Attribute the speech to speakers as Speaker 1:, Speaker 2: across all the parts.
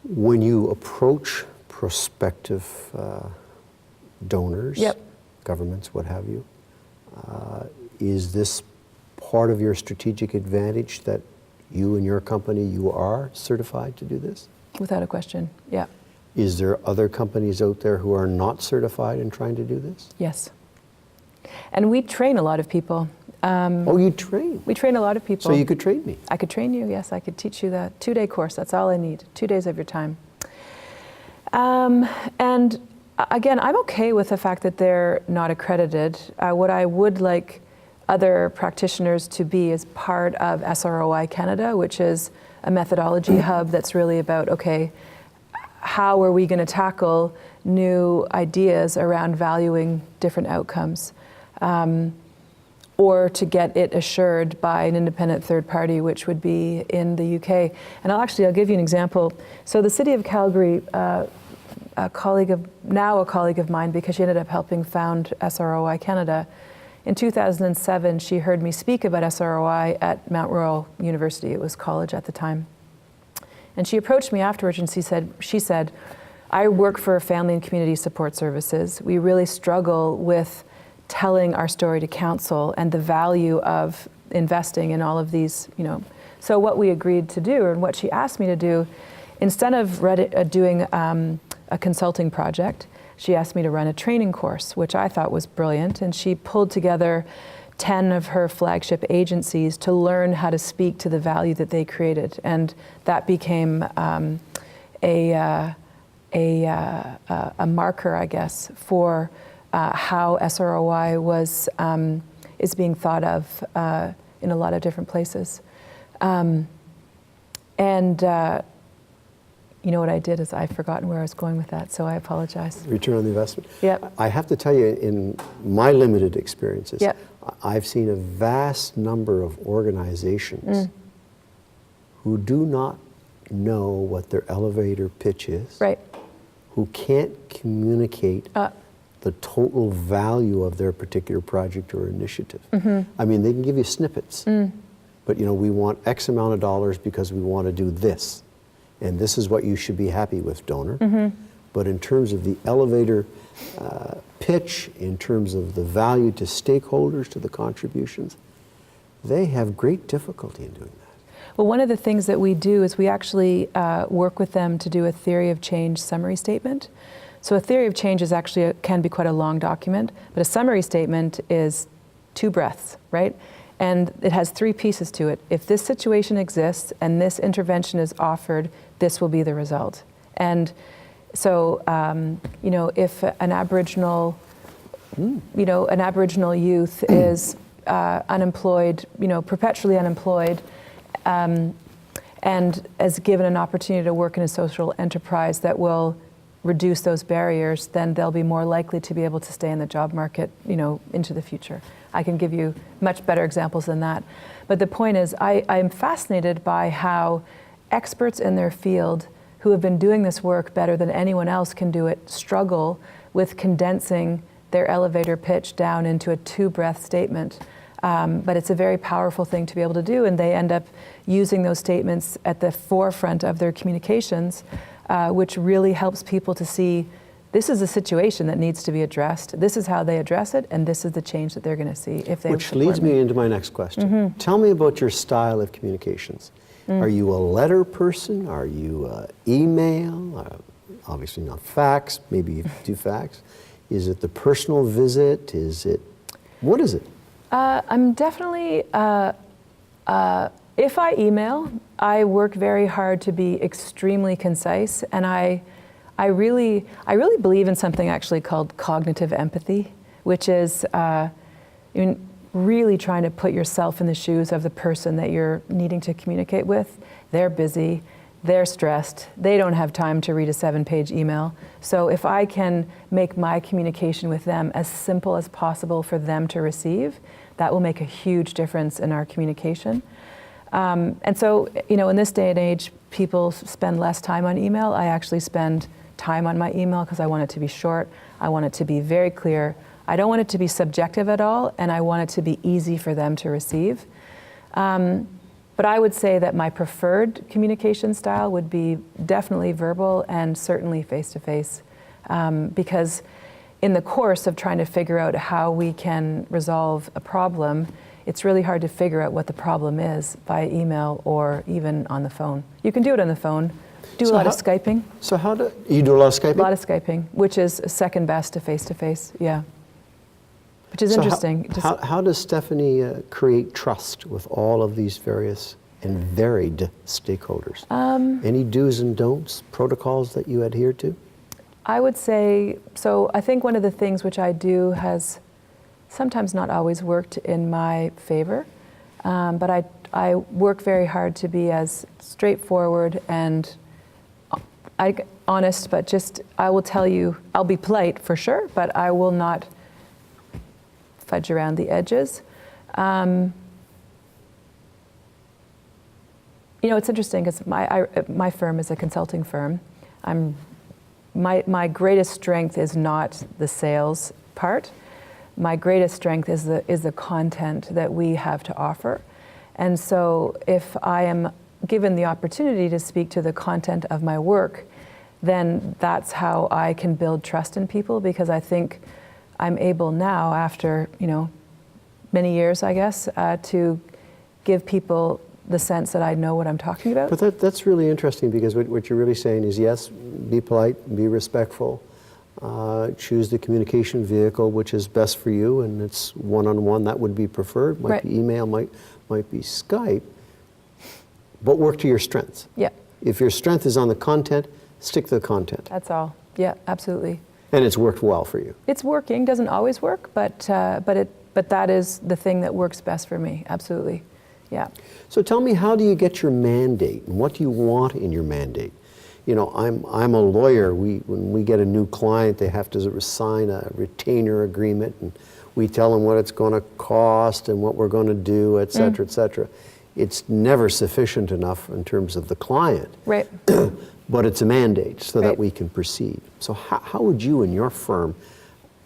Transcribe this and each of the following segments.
Speaker 1: When you approach prospective donors,
Speaker 2: Yep.
Speaker 1: governments, what have you, is this part of your strategic advantage that you and your company, you are certified to do this?
Speaker 2: Without a question, yeah.
Speaker 1: Is there other companies out there who are not certified in trying to do this?
Speaker 2: Yes. And we train a lot of people.
Speaker 1: Oh, you train?
Speaker 2: We train a lot of people.
Speaker 1: So you could train me?
Speaker 2: I could train you, yes. I could teach you that 2-day course. That's all I need, 2 days of your time. And again, I'm okay with the fact that they're not accredited. What I would like other practitioners to be is part of SROI Canada, which is a methodology hub that's really about, okay, how are we going to tackle new ideas around valuing different outcomes? Or to get it assured by an independent third party, which would be in the UK. And I'll give you an example. So the City of Calgary, a colleague of mine, because she ended up helping found SROI Canada, in 2007, she heard me speak about SROI at Mount Royal University. It was college at the time. And she approached me afterwards and she said, I work for Family and Community Support Services. We really struggle with telling our story to council and the value of investing in all of these, So what we agreed to do, and what she asked me to do, instead of doing a consulting project, she asked me to run a training course, which I thought was brilliant. And she pulled together 10 of her flagship agencies to learn how to speak to the value that they created. And that became a marker, I guess, for how SROI is being thought of in a lot of different places. You know what I did is I've forgotten where I was going with that, so I apologize.
Speaker 1: Return on the investment.
Speaker 2: Yep.
Speaker 1: I have to tell you, in my limited experiences,
Speaker 2: yep.
Speaker 1: I've seen a vast number of organizations who do not know what their elevator pitch is,
Speaker 2: right.
Speaker 1: who can't communicate the total value of their particular project or initiative. I mean, they can give you snippets, but we want X amount of dollars because we want to do this. And this is what you should be happy with, donor. But in terms of the elevator pitch, in terms of the value to stakeholders, to the contributions, they have great difficulty in doing that.
Speaker 2: Well, one of the things that we do is we actually work with them to do a theory of change summary statement. So a theory of change is actually can be quite a long document, but a summary statement is 2 breaths, right? And it has 3 pieces to it. If this situation exists and this intervention is offered, this will be the result. And so, if an Aboriginal, an Aboriginal youth is unemployed, perpetually unemployed, and is given an opportunity to work in a social enterprise that will reduce those barriers, then they'll be more likely to be able to stay in the job market, into the future. I can give you much better examples than that. But the point is, I'm fascinated by how experts in their field who have been doing this work better than anyone else can do it struggle with condensing their elevator pitch down into a 2-breath statement. But it's a very powerful thing to be able to do, and they end up using those statements at the forefront of their communications, which really helps people to see this is a situation that needs to be addressed. This is how they address it, and this is the change that they're going to see if they
Speaker 1: Which leads me into my next question. Tell me about your style of communications. Are you a letter person? Are you email? Obviously not fax. Maybe you do fax. Is it the personal visit? What is it?
Speaker 2: I'm definitely, if I email, I work very hard to be extremely concise, and I really believe in something actually called cognitive empathy, which is really trying to put yourself in the shoes of the person that you're needing to communicate with. They're busy, they're stressed, they don't have time to read a 7-page email. So if I can make my communication with them as simple as possible for them to receive, that will make a huge difference in our communication. And so, in this day and age, people spend less time on email. I actually spend time on my email because I want it to be short. I want it to be very clear. I don't want it to be subjective at all, and I want it to be easy for them to receive. But I would say that my preferred communication style would be definitely verbal and certainly face-to-face, because in the course of trying to figure out how we can resolve a problem, it's really hard to figure out what the problem is by email or even on the phone. You can do it on the phone, do a lot of Skyping.
Speaker 1: So how do you do a lot of Skyping?
Speaker 2: A lot of Skyping, which is second best to face-to-face, yeah. Which is interesting.
Speaker 1: How does Stephanie create trust with all of these various and varied stakeholders? Any do's and don'ts, protocols that you adhere to?
Speaker 2: I would say, so I think one of the things which I do has sometimes not always worked in my favor, but I work very hard to be as straightforward and honest, but just, I will tell you, I'll be polite for sure, but I will not fudge around the edges. You know, it's interesting because my firm is a consulting firm. My greatest strength is not the sales part. My greatest strength is the content that we have to offer. And so if I am given the opportunity to speak to the content of my work, then that's how I can build trust in people, because I think I'm able now, after, you know, many years, I guess, to give people the sense that I know what I'm talking about.
Speaker 1: But that's really interesting, because what you're really saying is, yes, be polite, be respectful, choose the communication vehicle which is best for you, and it's one-on-one, that would be preferred, might be email, might be Skype, but work to your strengths.
Speaker 2: Yeah.
Speaker 1: If your strength is on the content, stick to the content.
Speaker 2: That's all. Yeah, absolutely.
Speaker 1: And it's worked well for you.
Speaker 2: It's working, doesn't always work, but that is the thing that works best for me, absolutely. Yeah.
Speaker 1: So tell me, how do you get your mandate, and what do you want in your mandate? You know, I'm a lawyer. When we get a new client, they have to sign a retainer agreement, and we tell them what it's going to cost and what we're going to do, et cetera, et cetera. It's never sufficient enough in terms of the client.
Speaker 2: Right.
Speaker 1: But it's a mandate so that we can proceed. So how would you and your firm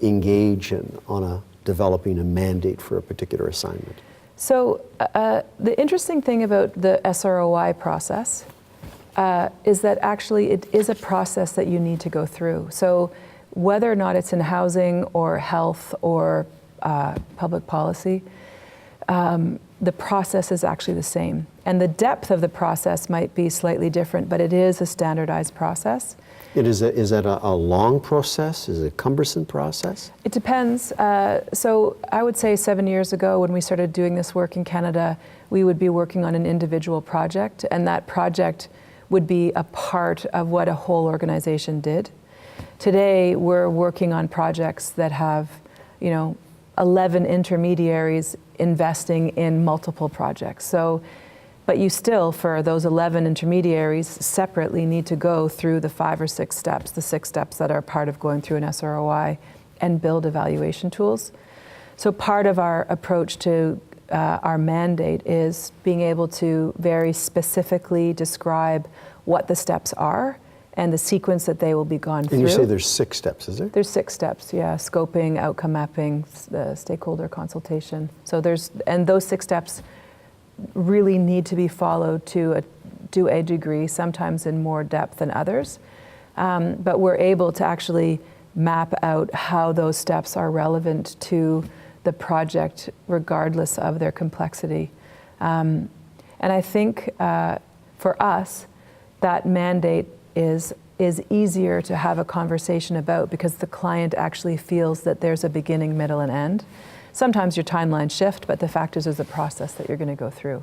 Speaker 1: engage on developing a mandate for a particular assignment?
Speaker 2: So the interesting thing about the SROI process is that actually it is a process that you need to go through. So whether or not it's in housing or health or public policy, the process is actually the same. And the depth of the process might be slightly different, but it is a standardized process.
Speaker 1: Is that a long process? Is it a cumbersome process?
Speaker 2: It depends. So I would say 7 years ago, when we started doing this work in Canada, we would be working on an individual project, and that project would be a part of what a whole organization did. Today, we're working on projects that have, 11 intermediaries investing in multiple projects. So, but you still, for those 11 intermediaries, separately need to go through the 5 or 6 steps, the 6 steps that are part of going through an SROI, and build evaluation tools. So part of our approach to our mandate is being able to very specifically describe what the steps are and the sequence that they will be gone through.
Speaker 1: And you say there's 6 steps, is there?
Speaker 2: There's 6 steps, yeah. Scoping, outcome mapping, the stakeholder consultation. So and those 6 steps really need to be followed to a degree, sometimes in more depth than others. But we're able to actually map out how those steps are relevant to the project, regardless of their complexity. And I think for us, that mandate is easier to have a conversation about, because the client actually feels that there's a beginning, middle, and end. Sometimes your timelines shift, but the fact is there's a process that you're going to go through.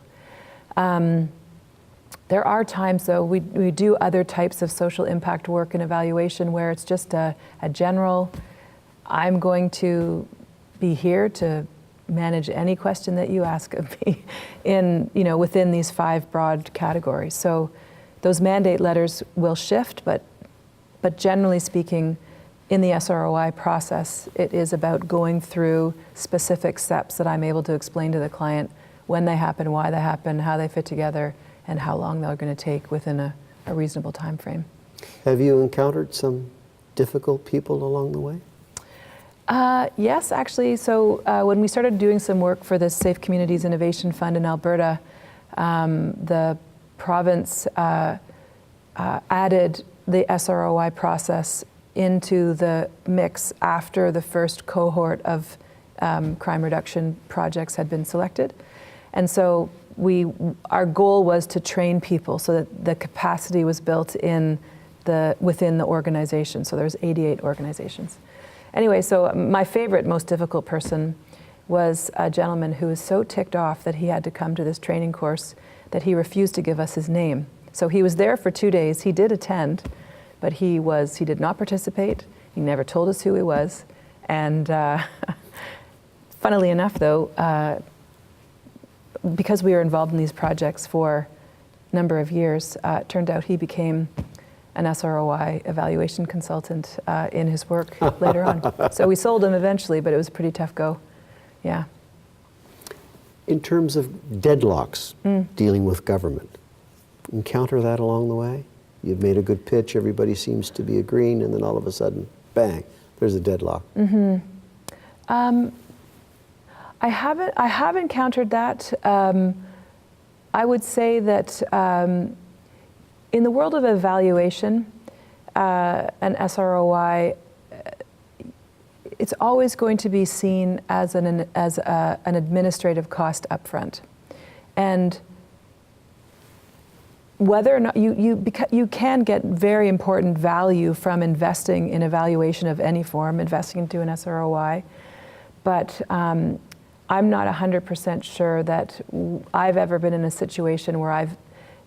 Speaker 2: There are times, though, we do other types of social impact work and evaluation where it's just a general, I'm going to be here to manage any question that you ask of me within these 5 broad categories. So those mandate letters will shift, but generally speaking, in the SROI process, it is about going through specific steps that I'm able to explain to the client when they happen, why they happen, how they fit together, and how long they're going to take within a reasonable time frame.
Speaker 1: Have you encountered some difficult people along the way?
Speaker 2: Yes, actually. So when we started doing some work for the Safe Communities Innovation Fund in Alberta, The province added the SROI process into the mix after the first cohort of crime reduction projects had been selected. And so our goal was to train people so that the capacity was built within the organization. So there's 88 organizations. Anyway, so my favorite, most difficult person was a gentleman who was so ticked off that he had to come to this training course that he refused to give us his name. So he was there for 2 days. He did attend, but he did not participate. He never told us who he was. And funnily enough, though, because we were involved in these projects for a number of years, it turned out he became an SROI evaluation consultant in his work later on. So we sold him eventually, but it was a pretty tough go. Yeah.
Speaker 1: In terms of deadlocks dealing with government, encounter that along the way? You've made a good pitch, everybody seems to be agreeing, and then all of a sudden, bang, there's a deadlock.
Speaker 2: Mm-hmm. I have encountered that. I would say that in the world of evaluation, an SROI, it's always going to be seen as an administrative cost upfront, and whether or not you can get very important value from investing in evaluation of any form, investing into an SROI, but I'm not 100% sure that I've ever been in a situation where I've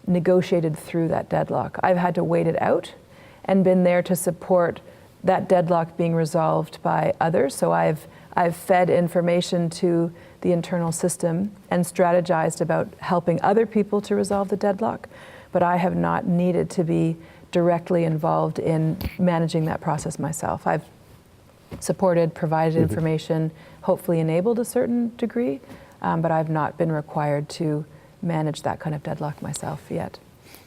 Speaker 2: negotiated through that deadlock. I've had to wait it out and been there to support that deadlock being resolved by others. So I've fed information to the internal system and strategized about helping other people to resolve the deadlock, but I have not needed to be directly involved in managing that process myself. I've supported, provided information, hopefully enabled a certain degree, but I've not been required to manage that kind of deadlock myself yet.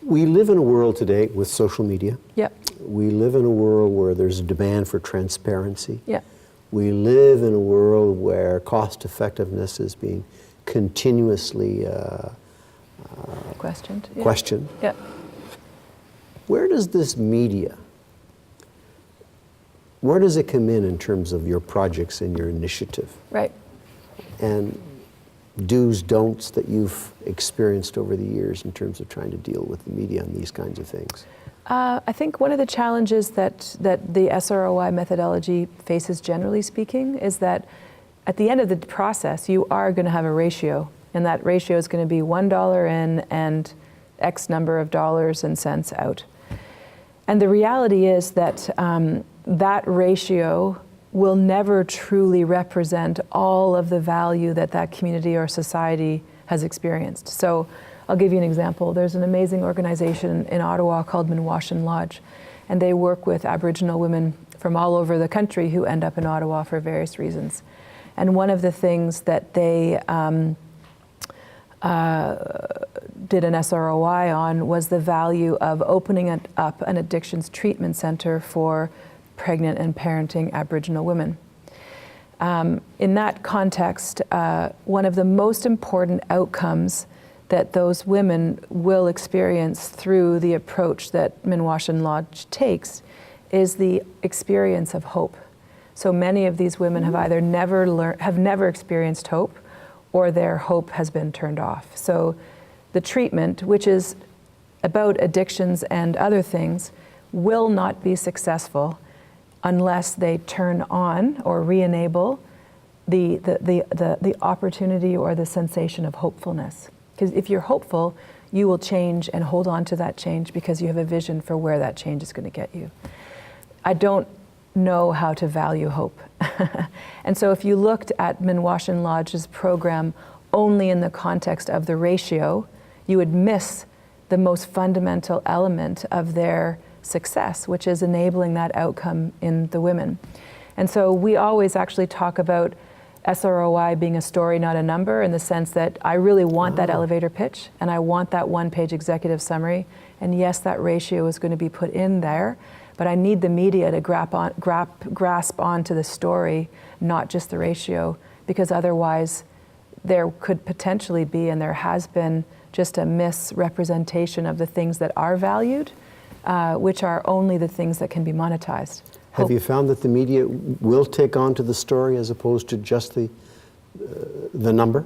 Speaker 1: We live in a world today with social media.
Speaker 2: Yep.
Speaker 1: We live in a world where there's a demand for transparency.
Speaker 2: Yep.
Speaker 1: We live in a world where cost effectiveness is being continuously
Speaker 2: questioned. Yeah.
Speaker 1: questioned.
Speaker 2: Yep.
Speaker 1: Where does this media, where does it come in terms of your projects and your initiative?
Speaker 2: Right.
Speaker 1: And do's, don'ts that you've experienced over the years in terms of trying to deal with the media and these kinds of things?
Speaker 2: I think one of the challenges that the SROI methodology faces, generally speaking, is that at the end of the process, you are going to have a ratio, and that ratio is going to be $1 in and X number of dollars and cents out. And the reality is that that ratio will never truly represent all of the value that that community or society has experienced. So I'll give you an example. There's an amazing organization in Ottawa called Minwashin Lodge, and they work with Aboriginal women from all over the country who end up in Ottawa for various reasons. And one of the things that they did an SROI on was the value of opening up an addictions treatment center for pregnant and parenting Aboriginal women. In that context, one of the most important outcomes that those women will experience through the approach that Minwashin Lodge takes is the experience of hope. So many of these women have either never experienced hope, or their hope has been turned off. So the treatment, which is about addictions and other things, will not be successful unless they turn on or re-enable the opportunity or the sensation of hopefulness. Because if you're hopeful, you will change and hold on to that change because you have a vision for where that change is going to get you. I don't know how to value hope. And so if you looked at Minwashin Lodge's program only in the context of the ratio, you would miss the most fundamental element of their success, which is enabling that outcome in the women. And so we always actually talk about SROI being a story, not a number, in the sense that I really want that elevator pitch, and I want that one-page executive summary, and yes, that ratio is going to be put in there, but I need the media to grasp onto the story, not just the ratio, because otherwise there could potentially be, and there has been, just a misrepresentation of the things that are valued, which are only the things that can be monetized.
Speaker 1: Have you found that the media will take on to the story as opposed to just the number?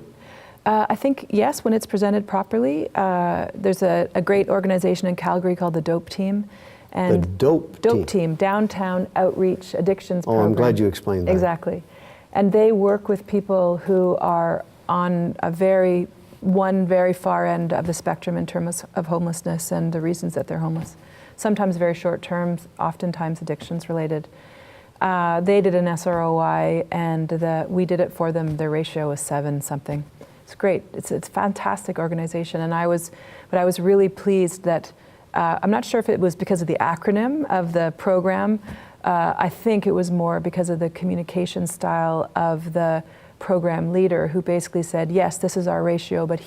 Speaker 2: I think, yes, when it's presented properly. There's a great organization in Calgary called the DOPE Team. And
Speaker 1: the DOPE
Speaker 2: Team, Downtown Outreach Addictions Program.
Speaker 1: Oh, I'm glad you explained that.
Speaker 2: Exactly. And they work with people who are on one very far end of the spectrum in terms of homelessness and the reasons that they're homeless. Sometimes very short term, oftentimes addictions related. They did an SROI and we did it for them. Their ratio was 7 something. It's great. It's a fantastic organization. And I was really pleased that, I'm not sure if it was because of the acronym of the program. I think it was more because of the communication style of the program leader, who basically said, yes, this is our ratio, but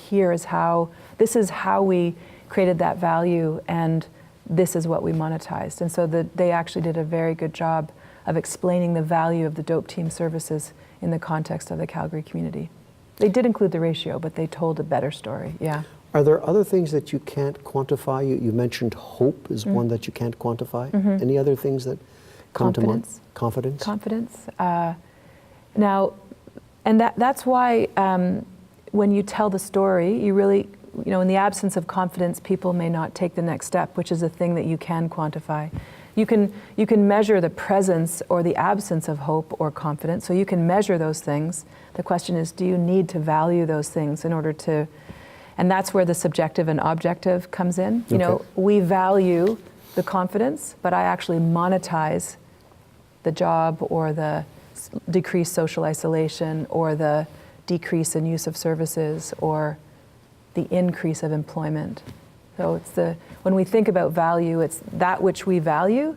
Speaker 2: this is how we created that value, and this is what we monetized. And so they actually did a very good job of explaining the value of the DOPE Team services in the context of the Calgary community. They did include the ratio, but they told a better story, yeah.
Speaker 1: Are there other things that you can't quantify? You mentioned hope is one that you can't quantify. Any other things that come to mind? Confidence.
Speaker 2: Confidence. Now, and that's why when you tell the story, you really, in the absence of confidence, people may not take the next step, which is a thing that you can quantify. You can measure the presence or the absence of hope or confidence, so you can measure those things. The question is, do you need to value those things in order to, and that's where the subjective and objective comes in.
Speaker 1: Okay.
Speaker 2: We value the confidence, but I actually monetize the job or the decreased social isolation or the decrease in use of services or the increase of employment. So when we think about value, it's that which we value,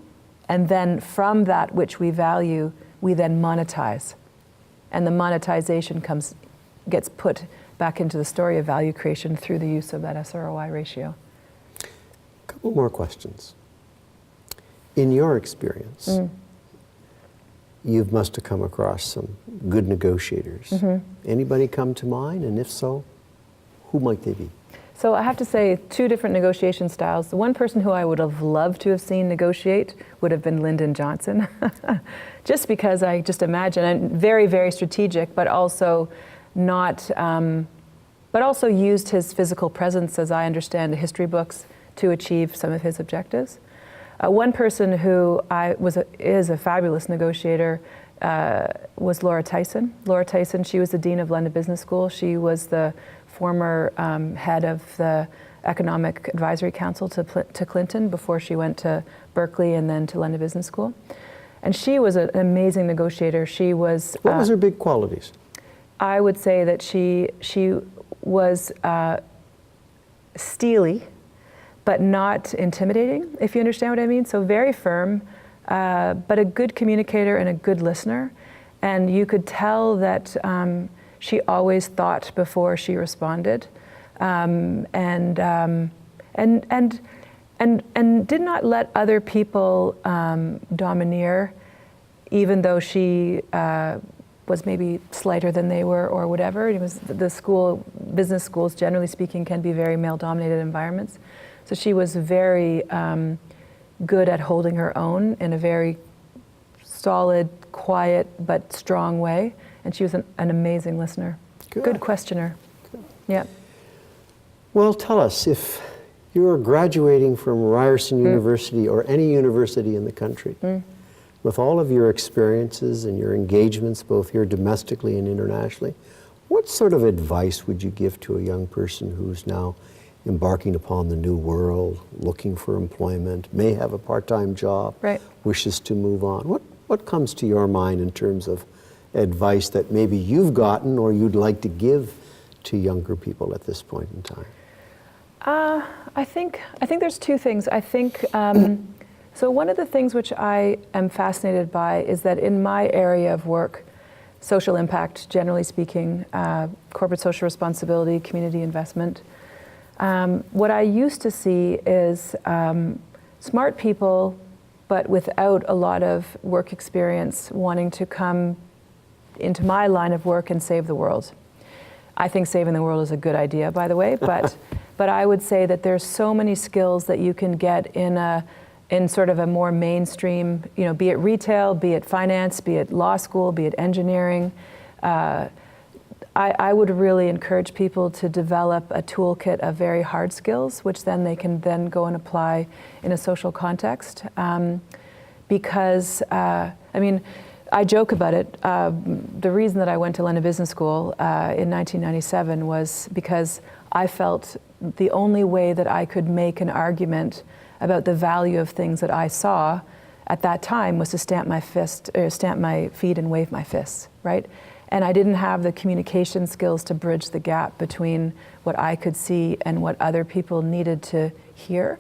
Speaker 2: and then from that which we value, we then monetize. And the monetization gets put back into the story of value creation through the use of that SROI ratio.
Speaker 1: A couple more questions. In your experience, you must have come across some good negotiators. Anybody come to mind? And if so, who might they be?
Speaker 2: So I have to say 2 different negotiation styles. The one person who I would have loved to have seen negotiate would have been Lyndon Johnson. Just because I just imagine, and very, very strategic, but also not, but also used his physical presence, as I understand the history books, to achieve some of his objectives. One person who is a fabulous negotiator was Laura Tyson. Laura Tyson, she was the Dean of London Business School. She was the former head of the Economic Advisory Council to Clinton before she went to Berkeley and then to London Business School. And she was an amazing negotiator. She was...
Speaker 1: What was her big qualities?
Speaker 2: I would say that she was steely, but not intimidating, if you understand what I mean. So very firm, but a good communicator and a good listener. And you could tell that she always thought before she responded, and did not let other people domineer, even though she was maybe slighter than they were or whatever. It was business schools, generally speaking, can be very male-dominated environments. So she was very good at holding her own in a very solid, quiet, but strong way. And she was an amazing listener. Good questioner. Good. Yeah.
Speaker 1: Well, tell us, if you're graduating from Ryerson University or any university in the country, with all of your experiences and your engagements, both here domestically and internationally, what sort of advice would you give to a young person who's now embarking upon the new world, looking for employment, may have a part-time job, wishes to move on? What comes to your mind in terms of advice that maybe you've gotten or you'd like to give to younger people at this point in time?
Speaker 2: I think there's 2 things. I think so one of the things which I am fascinated by is that in my area of work, social impact, generally speaking, corporate social responsibility, community investment, what I used to see is smart people, but without a lot of work experience, wanting to come into my line of work and save the world. I think saving the world is a good idea, by the way, but But I would say that there's so many skills that you can get in sort of a more mainstream, be it retail, be it finance, be it law school, be it engineering. I would really encourage people to develop a toolkit of very hard skills, which then they can then go and apply in a social context. Because, I joke about it. The reason that I went to London Business School in 1997 was because I felt the only way that I could make an argument about the value of things that I saw at that time was to stamp my feet and wave my fists, right? And I didn't have the communication skills to bridge the gap between what I could see and what other people needed to hear.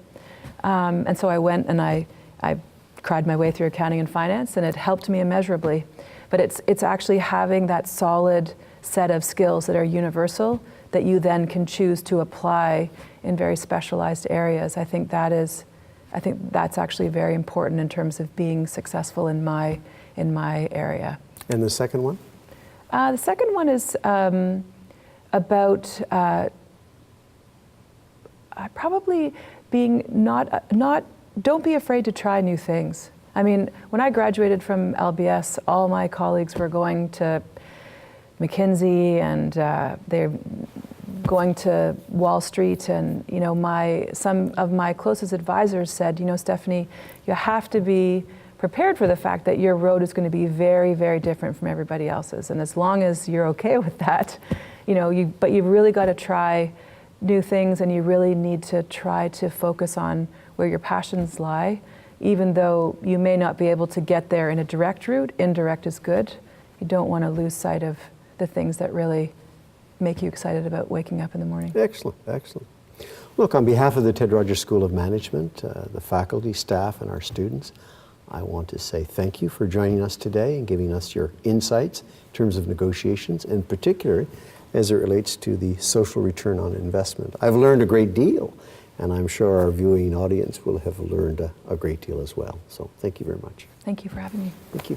Speaker 2: And so I went and I cried my way through accounting and finance, and it helped me immeasurably. But it's actually having that solid set of skills that are universal that you then can choose to apply in very specialized areas. I think that's actually very important in terms of being successful in my area.
Speaker 1: And the second one?
Speaker 2: The second one is about probably being not. Don't be afraid to try new things. I mean, when I graduated from LBS, all my colleagues were going to McKinsey and they're going to Wall Street, and some of my closest advisors said, Stephanie, you have to be prepared for the fact that your road is going to be very, very different from everybody else's. And as long as you're okay with that, but you've really got to try new things, and you really need to try to focus on where your passions lie, even though you may not be able to get there in a direct route. Indirect is good. You don't want to lose sight of the things that really make you excited about waking up in the morning.
Speaker 1: Excellent, excellent. Look, on behalf of the Ted Rogers School of Management, the faculty, staff, and our students, I want to say thank you for joining us today and giving us your insights in terms of negotiations, and particularly as it relates to the social return on investment. I've learned a great deal, and I'm sure our viewing audience will have learned a great deal as well. So thank you very much.
Speaker 2: Thank you for having me.
Speaker 1: Thank you.